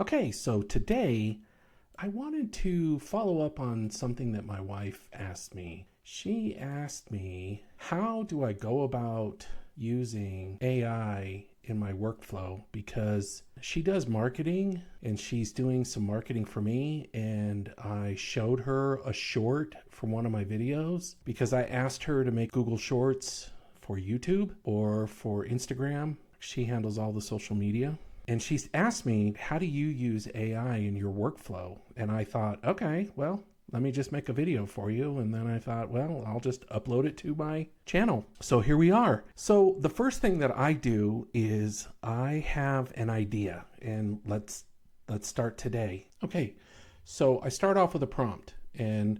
Okay, so today I wanted to follow up on something that my wife asked me. She asked me, how do I go about using AI in my workflow? Because she does marketing and she's doing some marketing for me, and I showed her a short from one of my videos because I asked her to make Google Shorts for YouTube or for Instagram. She handles all the social media. And she's asked me, how do you use AI in your workflow? And I thought, okay, well, let me just make a video for you. And then I thought, well, I'll just upload it to my channel. So here we are. So the first thing that I do is I have an idea, and let's start today. Okay, so I start off with a prompt, and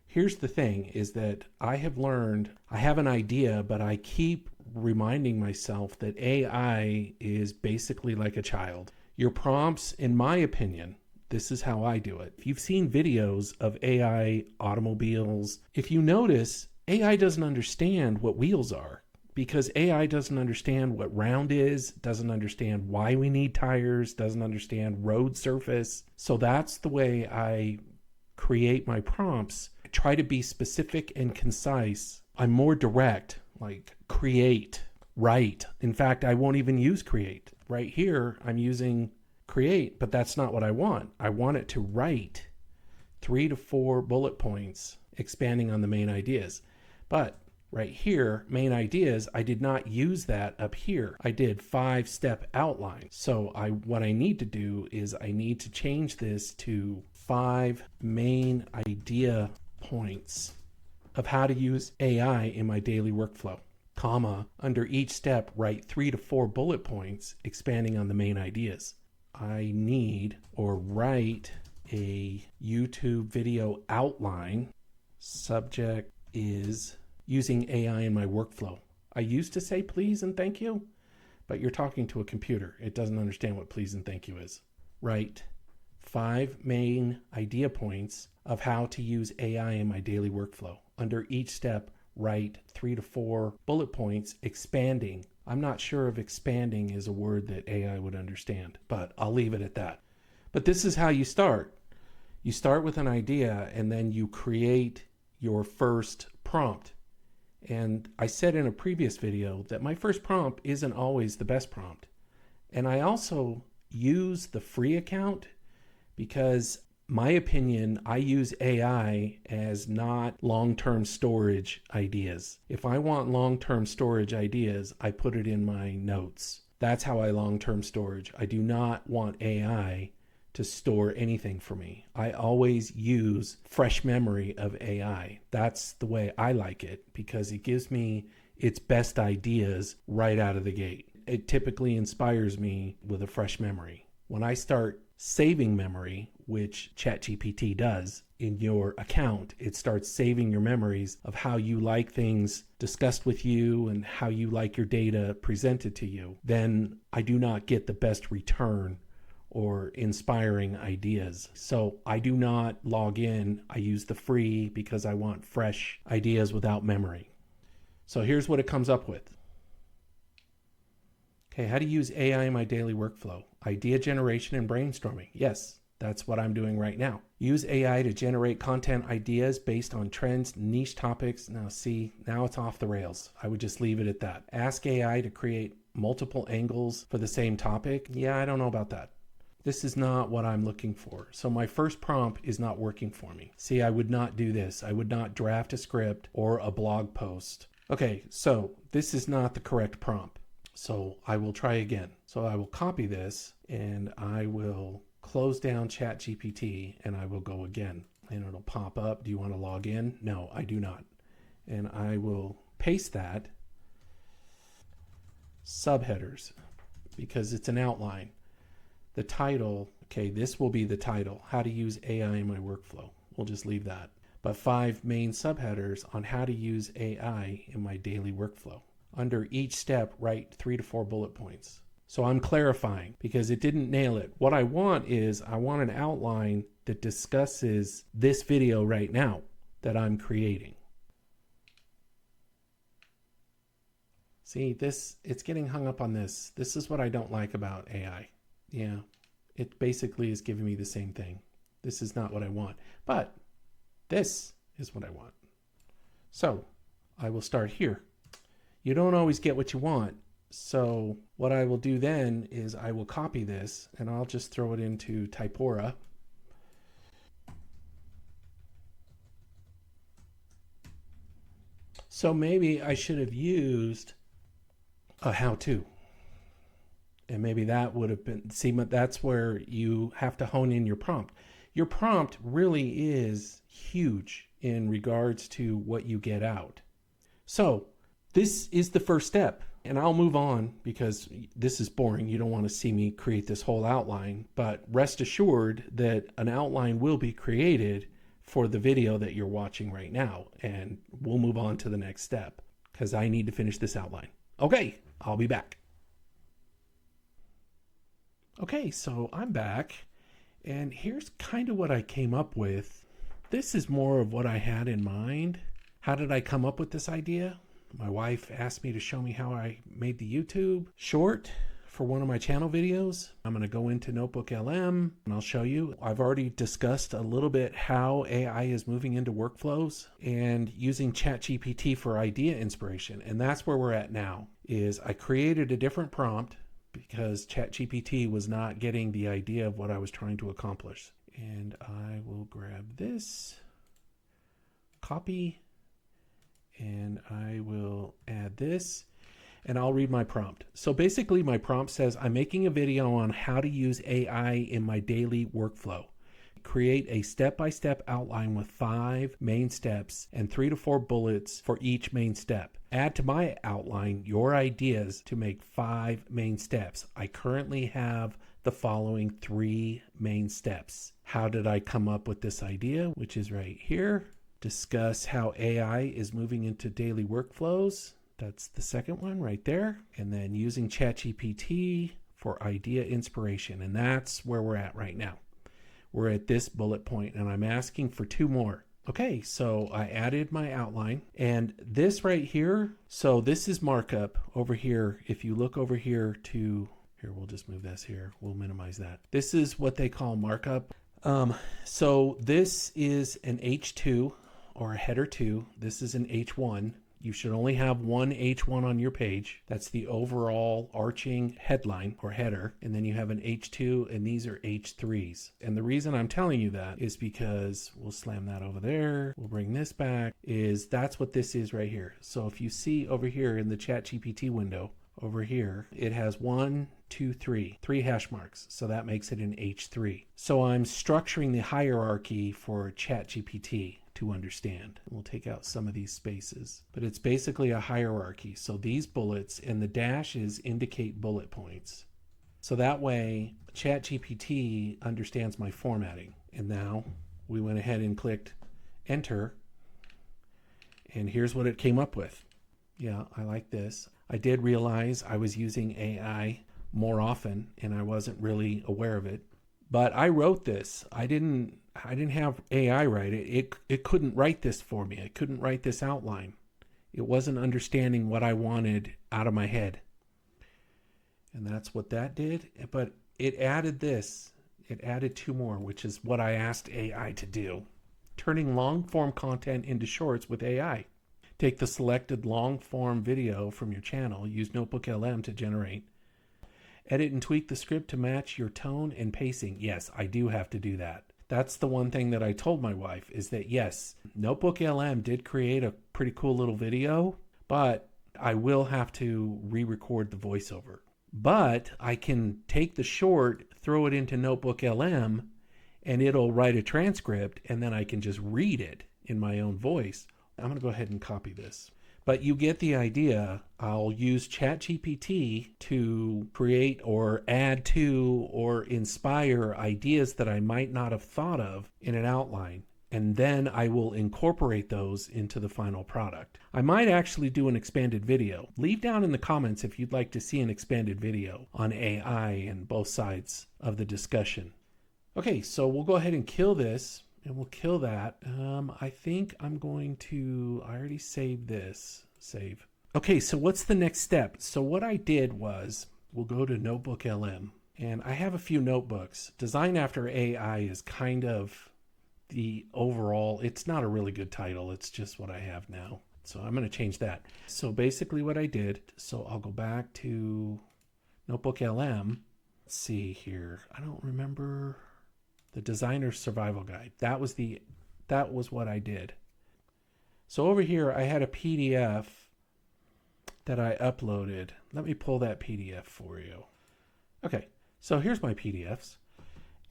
here's the thing is that I have learned, I have an idea, but I keep reminding myself that AI is basically like a child. Your prompts, in my opinion, this is how I do it. If you've seen videos of AI automobiles, if you notice, AI doesn't understand what wheels are because AI doesn't understand what round is, doesn't understand why we need tires, doesn't understand road surface. So that's the way I create my prompts. I try to be specific and concise. I'm more direct, like create, write. In fact, I won't even use create. Right here, I'm using create, but that's not what I want. I want it to write 3 to 4 bullet points expanding on the main ideas. But right here, main ideas, I did not use that up here. I did 5-step outline. So what I need to do is I need to change this to 5 main idea points of how to use AI in my daily workflow, comma, under each step, write 3 to 4 bullet points expanding on the main ideas. I need or write a YouTube video outline. Subject is using AI in my workflow. I used to say please and thank you, but you're talking to a computer. It doesn't understand what please and thank you is. Write 5 main idea points of how to use AI in my daily workflow. Under each step, write 3 to 4 bullet points expanding. I'm not sure if expanding is a word that AI would understand, but I'll leave it at that. But this is how you start. You start with an idea and then you create your first prompt. And I said in a previous video that my first prompt isn't always the best prompt. And I also use the free account because my opinion, I use AI as not long-term storage ideas. If I want long-term storage ideas, I put it in my notes. That's how I long-term storage. I do not want AI to store anything for me. I always use fresh memory of AI. That's the way I like it because it gives me its best ideas right out of the gate. It typically inspires me with a fresh memory. When I start saving memory, which ChatGPT does in your account, it starts saving your memories of how you like things discussed with you and how you like your data presented to you. Then I do not get the best return or inspiring ideas. So I do not log in. I use the free because I want fresh ideas without memory. So here's what it comes up with. Okay, how to use AI in my daily workflow. Idea generation and brainstorming. Yes, that's what I'm doing right now. Use AI to generate content ideas based on trends, niche topics. Now see, now it's off the rails. I would just leave it at that. Ask AI to create multiple angles for the same topic. Yeah, I don't know about that. This is not what I'm looking for. So my first prompt is not working for me. See, I would not do this. I would not draft a script or a blog post. Okay, so this is not the correct prompt. So I will try again. So I will copy this and I will close down ChatGPT and I will go again. And it'll pop up. Do you want to log in? No, I do not. And I will paste that. Subheaders, because it's an outline. The title, okay, this will be the title. How to use AI in my workflow. We'll just leave that. But 5 main subheaders on how to use AI in my daily workflow. Under each step, write 3 to 4 bullet points. So I'm clarifying because it didn't nail it. What I want is I want an outline that discusses this video right now that I'm creating. See, it's getting hung up on this. This is what I don't like about AI. Yeah, It basically is giving me the same thing. This is not what I want, but this is what I want. So I will start here. You don't always get what you want. So what I will do then is I will copy this and I'll just throw it into Typora. So maybe I should have used a how-to. And maybe that would have been, see, that's where you have to hone in your prompt. Your prompt really is huge in regards to what you get out. So this is the first step, and I'll move on because this is boring. You don't want to see me create this whole outline, but rest assured that an outline will be created for the video that you're watching right now, and we'll move on to the next step because I need to finish this outline. Okay, I'll be back. Okay, so I'm back, and here's kind of what I came up with. This is more of what I had in mind. How did I come up with this idea? My wife asked me to show me how I made the YouTube short for one of my channel videos. I'm going to go into NotebookLM and I'll show you. I've already discussed a little bit how AI is moving into workflows and using ChatGPT for idea inspiration. And that's where we're at now, is I created a different prompt because ChatGPT was not getting the idea of what I was trying to accomplish. And I will grab this, copy, and I will add this, and I'll read my prompt. So basically my prompt says, I'm making a video on how to use AI in my daily workflow. Create a step-by-step outline with 5 main steps and 3 to 4 bullets for each main step. Add to my outline your ideas to make 5 main steps. I currently have the following 3 main steps. How did I come up with this idea, which is right here? Discuss how AI is moving into daily workflows. That's the second one right there. And then using ChatGPT for idea inspiration. And that's where we're at right now. We're at this bullet point and I'm asking for 2 more. Okay, so I added my outline and this right here. So this is markup over here. If you look over here to, here, we'll just move this here. We'll minimize that. This is what they call markup. So this is an H2 or a header 2. This is an H1. You should only have one H1 on your page. That's the overall arching headline or header. And then you have an H2 and these are H3s. And the reason I'm telling you that is because we'll slam that over there. We'll bring this back, is that's what this is right here. So if you see over here in the ChatGPT window, over here, it has 1, 2, 3 hash marks. So that makes it an H3. So I'm structuring the hierarchy for ChatGPT to understand. We'll take out some of these spaces, but it's basically a hierarchy. So these bullets and the dashes indicate bullet points. So that way ChatGPT understands my formatting. And now we went ahead and clicked enter. And here's what it came up with. Yeah, I like this. I did realize I was using AI more often and I wasn't really aware of it. But I wrote this. I didn't have AI write it. It couldn't write this for me. It couldn't write this outline. It wasn't understanding what I wanted out of my head. And that's what that did. But it added this. It added 2 more, which is what I asked AI to do. Turning long form content into shorts with AI. Take the selected long form video from your channel. Use NotebookLM to generate. Edit and tweak the script to match your tone and pacing. Yes, I do have to do that. That's the one thing that I told my wife, is that yes, NotebookLM did create a pretty cool little video, but I will have to re-record the voiceover. But I can take the short, throw it into NotebookLM, and it'll write a transcript, and then I can just read it in my own voice. I'm going to go ahead and copy this. But you get the idea. I'll use ChatGPT to create or add to or inspire ideas that I might not have thought of in an outline. And then I will incorporate those into the final product. I might actually do an expanded video. Leave down in the comments if you'd like to see an expanded video on AI and both sides of the discussion. Okay, so we'll go ahead and kill this. And we'll kill that. I think I'm going to, I already saved this. Save. Okay, so what's the next step? So what I did was, we'll go to NotebookLM And I have a few notebooks. Design After AI is kind of the overall, it's not a really good title. It's just what I have now. So I'm going to change that. So basically what I did, so I'll go back to NotebookLM. Let's see here. I don't remember the Designer's Survival Guide. That was what I did. So over here, I had a PDF that I uploaded. Let me pull that PDF for you. Okay, so here's my PDFs.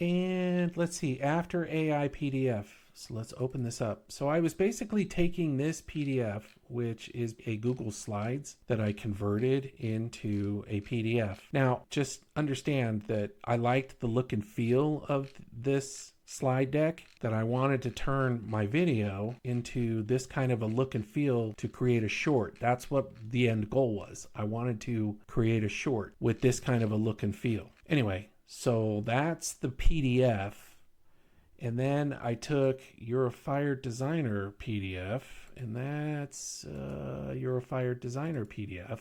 And let's see, After AI PDF. So let's open this up. So I was basically taking this PDF, which is a Google Slides that I converted into a PDF. Now, just understand that I liked the look and feel of this slide deck, that I wanted to turn my video into this kind of a look and feel to create a short. That's what the end goal was. I wanted to create a short with this kind of a look and feel. Anyway, so that's the PDF. And then I took You're a Fired Designer PDF, and that's You're a Fired Designer PDF.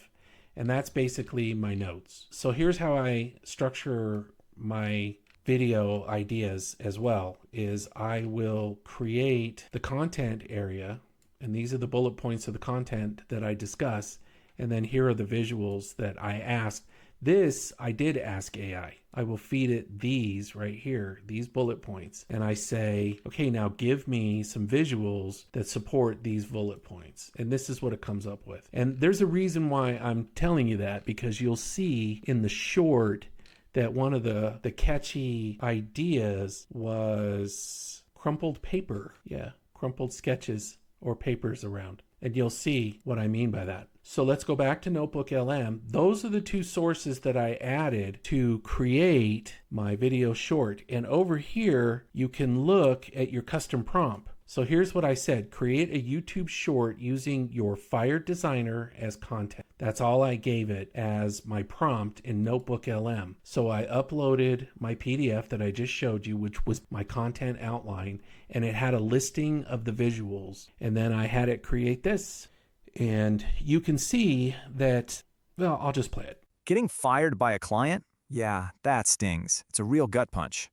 And that's basically my notes. So here's how I structure my video ideas as well, is I will create the content area, and these are the bullet points of the content that I discuss, and then here are the visuals that I asked. This I did ask AI. I will feed it these right here, these bullet points, and I say, okay, now give me some visuals that support these bullet points. And this is what it comes up with. And there's a reason why I'm telling you that, because you'll see in the short that one of the catchy ideas was crumpled paper. Yeah, crumpled sketches or papers around. And you'll see what I mean by that. So let's go back to NotebookLM. Those are the two sources that I added to create my video short. And over here, you can look at your custom prompt. So here's what I said: create a YouTube short using your Fired Designer as content. That's all I gave it as my prompt in NotebookLM. So I uploaded my PDF that I just showed you, which was my content outline, and it had a listing of the visuals. And then I had it create this. And you can see that, well, I'll just play it. Getting fired by a client? Yeah, that stings. It's a real gut punch.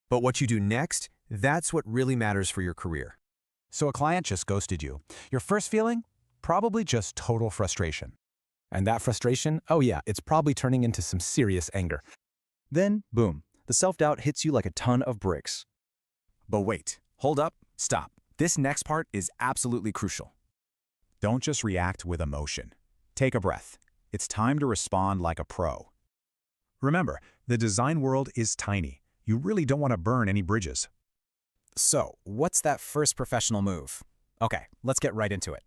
But what you do next, that's what really matters for your career. So a client just ghosted you. Your first feeling? Probably just total frustration. And that frustration, oh yeah, it's probably turning into some serious anger. Then, boom, the self-doubt hits you like a ton of bricks. But wait, hold up, stop. This next part is absolutely crucial. Don't just react with emotion. Take a breath. It's time to respond like a pro. Remember, the design world is tiny. You really don't want to burn any bridges. So, what's that first professional move? Okay, let's get right into it.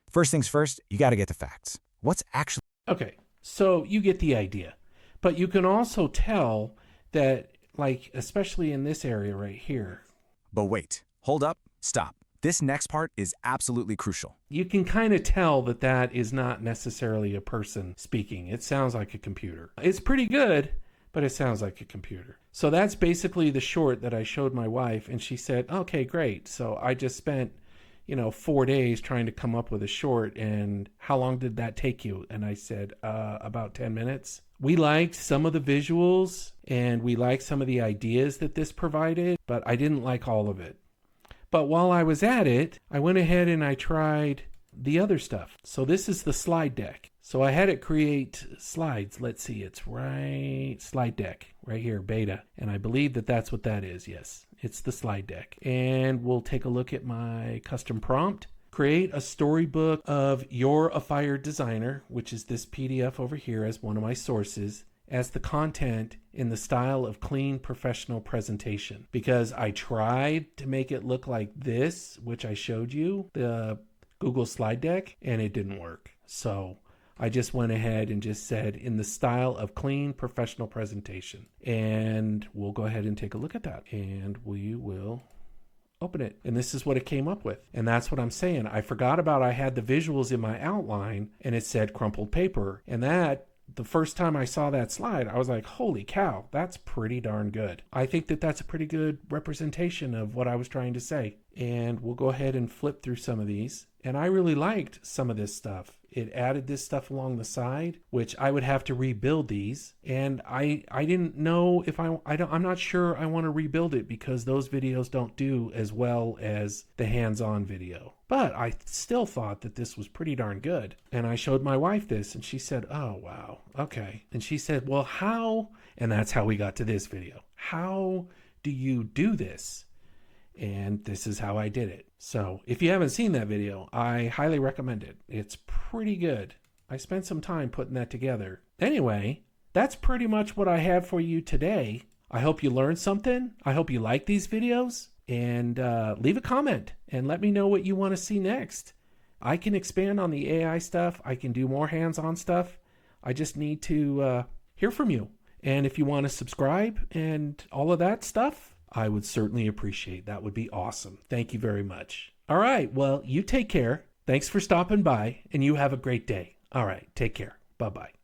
First things first, you got to get the facts. What's actually... Okay, so you get the idea. But you can also tell that, like, especially in this area right here. But wait, hold up, stop. This next part is absolutely crucial. You can kind of tell that that is not necessarily a person speaking. It sounds like a computer. It's pretty good, but it sounds like a computer. So that's basically the short that I showed my wife, and she said, okay, great. So I just spent, 4 days trying to come up with a short, and how long did that take you? And I said, about 10 minutes. We liked some of the visuals, and we liked some of the ideas that this provided, but I didn't like all of it. But while I was at it, I went ahead and I tried the other stuff. So this is the slide deck. So I had it create slides. Let's see, it's right, slide deck, right here, beta. And I believe that that's what that is, yes. It's the slide deck. And we'll take a look at my custom prompt. Create a storybook of You're a Fired Designer, which is this PDF over here as one of my sources, as the content in the style of clean professional presentation. Because I tried to make it look like this, which I showed you, the Google slide deck, and it didn't work. So I just went ahead and just said in the style of clean professional presentation. And we'll go ahead and take a look at that. And we will open it. And this is what it came up with. And that's what I'm saying. I forgot about I had the visuals in my outline and it said crumpled paper. And that, the first time I saw that slide, I was like, holy cow, that's pretty darn good. I think that that's a pretty good representation of what I was trying to say. and we'll go ahead and flip through some of these. And I really liked some of this stuff. It added this stuff along the side, which I would have to rebuild these. And I didn't know if I'm not sure I want to rebuild it because those videos don't do as well as the hands-on video. But I still thought that this was pretty darn good. And I showed my wife this and she said, oh, wow, okay. And she said, well, how? And that's how we got to this video. How do you do this? And this is how I did it. So if you haven't seen that video, I highly recommend it. It's pretty good. I spent some time putting that together. Anyway, that's pretty much what I have for you today. I hope you learned something. I hope you like these videos. And leave a comment and let me know what you want to see next. I can expand on the AI stuff. I can do more hands-on stuff. I just need to hear from you. And if you want to subscribe and all of that stuff, I would certainly appreciate. That would be awesome. Thank you very much. All right. Well, you take care. Thanks for stopping by, and you have a great day. All right. Take care. Bye-bye.